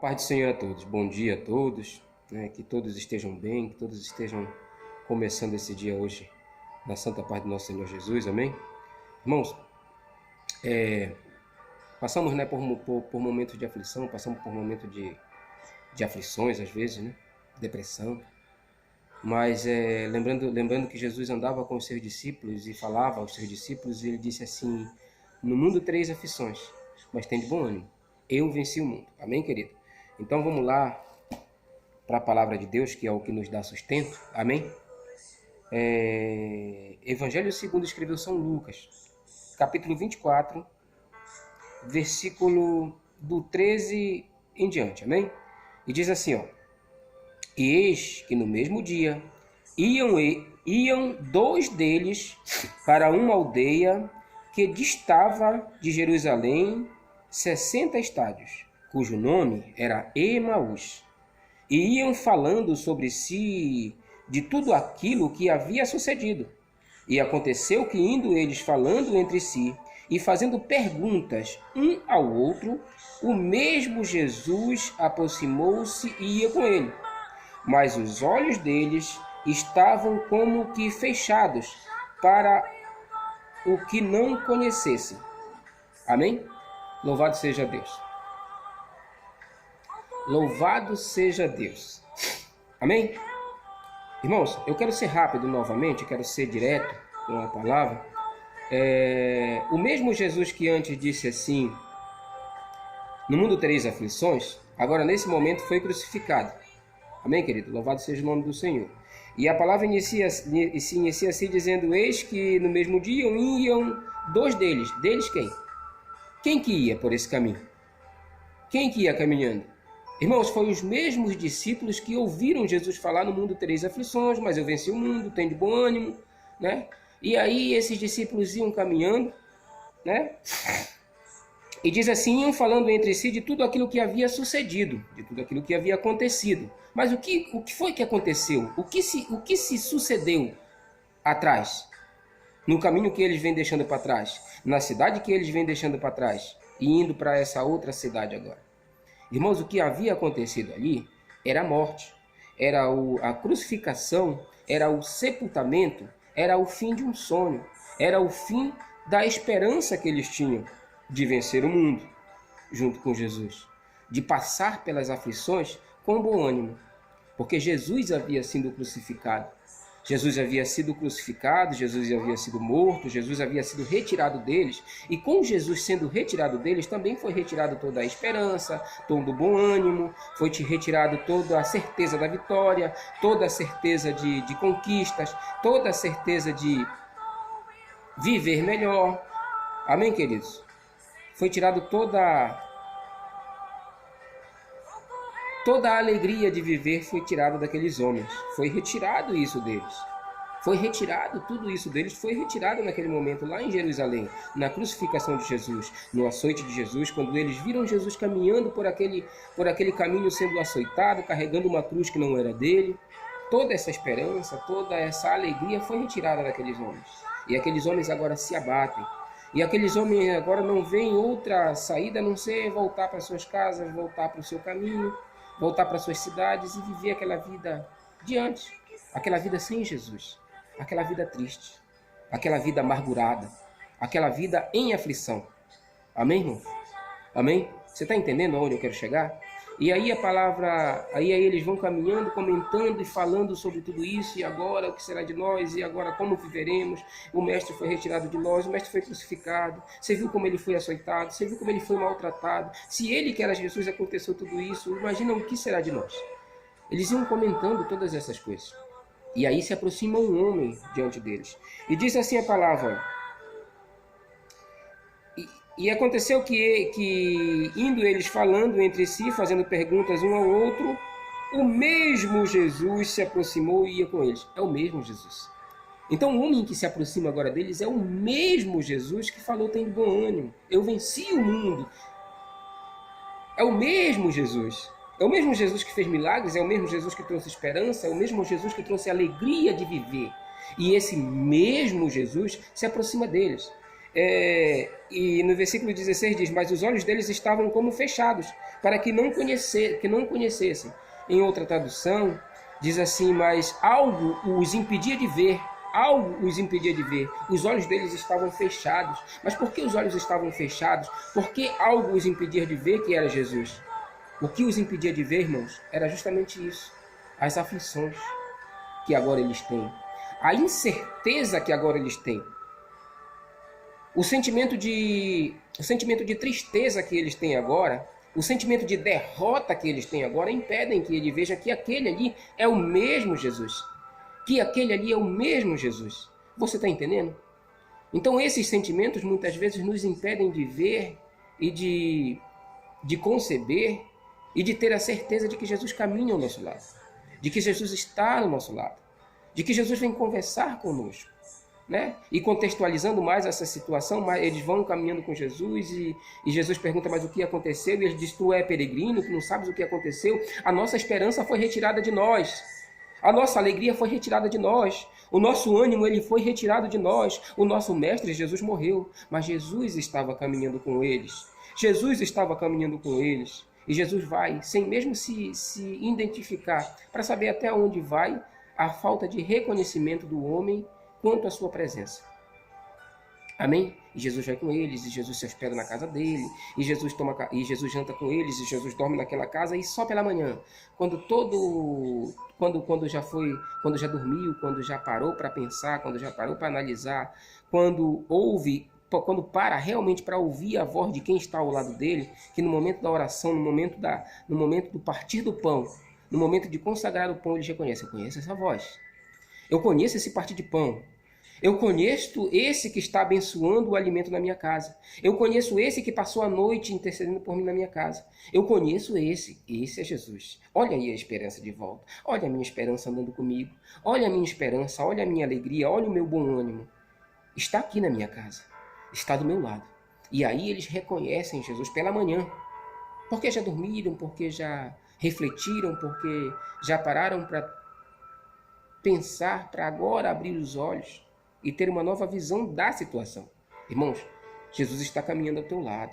Paz do Senhor a todos, bom dia a todos, que todos estejam bem, que todos estejam começando esse dia hoje na santa paz do nosso Senhor Jesus, amém? Irmãos, passamos por momentos de aflição, passamos por momentos de aflições às vezes, depressão, mas lembrando que Jesus andava com os seus discípulos e falava aos seus discípulos, e ele disse assim: no mundo tereis aflições, mas tende bom ânimo, eu venci o mundo, amém, querido? Então vamos lá para a palavra de Deus, que é o que nos dá sustento, amém? Evangelho segundo escreveu São Lucas, capítulo 24, versículo do 13 em diante, amém? E diz assim, e eis que no mesmo dia iam dois deles para uma aldeia que distava de Jerusalém 60 estádios, cujo nome era Emaús, e iam falando sobre si de tudo aquilo que havia sucedido. E aconteceu que, indo eles falando entre si e fazendo perguntas um ao outro, o mesmo Jesus aproximou-se e ia com ele. Mas os olhos deles estavam como que fechados para o que não conhecessem. Amém? Louvado seja Deus. Louvado seja Deus. Amém? Irmãos, eu quero ser rápido novamente, quero ser direto com a palavra. O mesmo Jesus que antes disse assim: no mundo tereis aflições, agora nesse momento foi crucificado. Amém, querido? Louvado seja o nome do Senhor. E a palavra se inicia assim dizendo: eis que no mesmo dia iam dois deles. Deles quem? Quem que ia por esse caminho? Quem que ia caminhando? Irmãos, foram os mesmos discípulos que ouviram Jesus falar: no mundo tereis aflições, mas eu venci o mundo, tenho de bom ânimo, E aí esses discípulos iam caminhando, E diz assim, iam falando entre si de tudo aquilo que havia sucedido, de tudo aquilo que havia acontecido. Mas o que foi que aconteceu? O que se sucedeu atrás? No caminho que eles vêm deixando para trás, na cidade que eles vêm deixando para trás e indo para essa outra cidade agora. Irmãos, o que havia acontecido ali era a morte, era a crucificação, era o sepultamento, era o fim de um sonho, era o fim da esperança que eles tinham de vencer o mundo junto com Jesus, de passar pelas aflições com bom ânimo, porque Jesus havia sido crucificado. Jesus havia sido crucificado, Jesus havia sido morto, Jesus havia sido retirado deles, e com Jesus sendo retirado deles, também foi retirado toda a esperança, todo o bom ânimo, foi retirado toda a certeza da vitória, toda a certeza de conquistas, toda a certeza de viver melhor. Amém, queridos? Foi tirado toda a alegria de viver, foi tirada daqueles homens. Foi retirado isso deles. Foi retirado tudo isso deles, foi retirado naquele momento lá em Jerusalém, na crucificação de Jesus, no açoite de Jesus, quando eles viram Jesus caminhando por aquele caminho sendo açoitado, carregando uma cruz que não era dele. Toda essa esperança, toda essa alegria foi retirada daqueles homens. E aqueles homens agora se abatem. E aqueles homens agora não veem outra saída a não ser voltar para suas casas, voltar para o seu caminho, voltar para suas cidades e viver aquela vida de antes, aquela vida sem Jesus, aquela vida triste, aquela vida amargurada, aquela vida em aflição. Amém, irmão? Amém? Você está entendendo aonde eu quero chegar? E aí aí eles vão caminhando, comentando e falando sobre tudo isso, e agora o que será de nós, e agora como viveremos? O mestre foi retirado de nós, o mestre foi crucificado, você viu como ele foi açoitado, você viu como ele foi maltratado, se ele que era Jesus aconteceu tudo isso, imagina o que será de nós? Eles iam comentando todas essas coisas, e aí se aproxima um homem diante deles, e diz assim a palavra: e aconteceu que indo eles falando entre si, fazendo perguntas um ao outro, o mesmo Jesus se aproximou e ia com eles. É o mesmo Jesus. Então o homem que se aproxima agora deles é o mesmo Jesus que falou: tem bom ânimo, eu venci o mundo. É o mesmo Jesus. É o mesmo Jesus que fez milagres, é o mesmo Jesus que trouxe esperança, é o mesmo Jesus que trouxe alegria de viver. E esse mesmo Jesus se aproxima deles. E no versículo 16 diz: mas os olhos deles estavam como fechados, para que não conhecessem. Em outra tradução, diz assim: mas algo os impedia de ver. Algo os impedia de ver. Os olhos deles estavam fechados. Mas por que os olhos estavam fechados? Porque algo os impedia de ver que era Jesus. O que os impedia de ver, irmãos, era justamente isso. As aflições que agora eles têm. A incerteza que agora eles têm. O sentimento de tristeza que eles têm agora, o sentimento de derrota que eles têm agora, impedem que ele veja que aquele ali é o mesmo Jesus. Que aquele ali é o mesmo Jesus. Você está entendendo? Então esses sentimentos muitas vezes nos impedem de ver e de conceber e de ter a certeza de que Jesus caminha ao nosso lado. De que Jesus está no nosso lado. De que Jesus vem conversar conosco. Né? E contextualizando mais essa situação, eles vão caminhando com Jesus e Jesus pergunta: mas o que aconteceu? E ele diz: tu é peregrino, tu não sabes o que aconteceu? A nossa esperança foi retirada de nós. A nossa alegria foi retirada de nós. O nosso ânimo ele foi retirado de nós. O nosso mestre Jesus morreu, mas Jesus estava caminhando com eles. Jesus estava caminhando com eles. E Jesus vai, sem mesmo se identificar, para saber até onde vai a falta de reconhecimento do homem quanto à sua presença. Amém? E Jesus vai com eles, e Jesus se hospeda na casa dele, e Jesus janta com eles, e Jesus dorme naquela casa, e só pela manhã, quando já dormiu, quando já parou para pensar, quando já parou para analisar, quando para realmente para ouvir a voz de quem está ao lado dele, que no momento da oração, no momento do partir do pão, no momento de consagrar o pão, ele já conhece. Eu conheço essa voz. Eu conheço esse partir de pão. Eu conheço esse que está abençoando o alimento na minha casa. Eu conheço esse que passou a noite intercedendo por mim na minha casa. Eu conheço esse. Esse é Jesus. Olha aí a esperança de volta. Olha a minha esperança andando comigo. Olha a minha esperança, olha a minha alegria, olha o meu bom ânimo. Está aqui na minha casa. Está do meu lado. E aí eles reconhecem Jesus pela manhã. Porque já dormiram, porque já refletiram, porque já pararam para pensar, para agora abrir os olhos e ter uma nova visão da situação. Irmãos, Jesus está caminhando ao teu lado.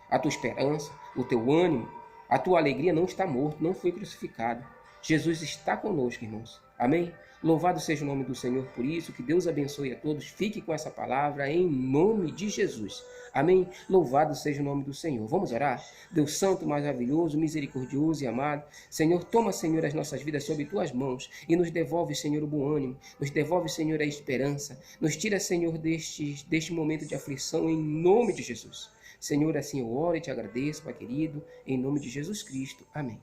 A tua esperança, o teu ânimo, a tua alegria não está morto, não foi crucificado. Jesus está conosco, irmãos. Amém? Louvado seja o nome do Senhor por isso, que Deus abençoe a todos. Fique com essa palavra em nome de Jesus. Amém? Louvado seja o nome do Senhor. Vamos orar? Deus santo, maravilhoso, misericordioso e amado. Senhor, toma, Senhor, as nossas vidas sob tuas mãos e nos devolve, Senhor, o bom ânimo. Nos devolve, Senhor, a esperança. Nos tira, Senhor, deste momento de aflição em nome de Jesus. Senhor, assim eu oro e te agradeço, Pai querido, em nome de Jesus Cristo. Amém.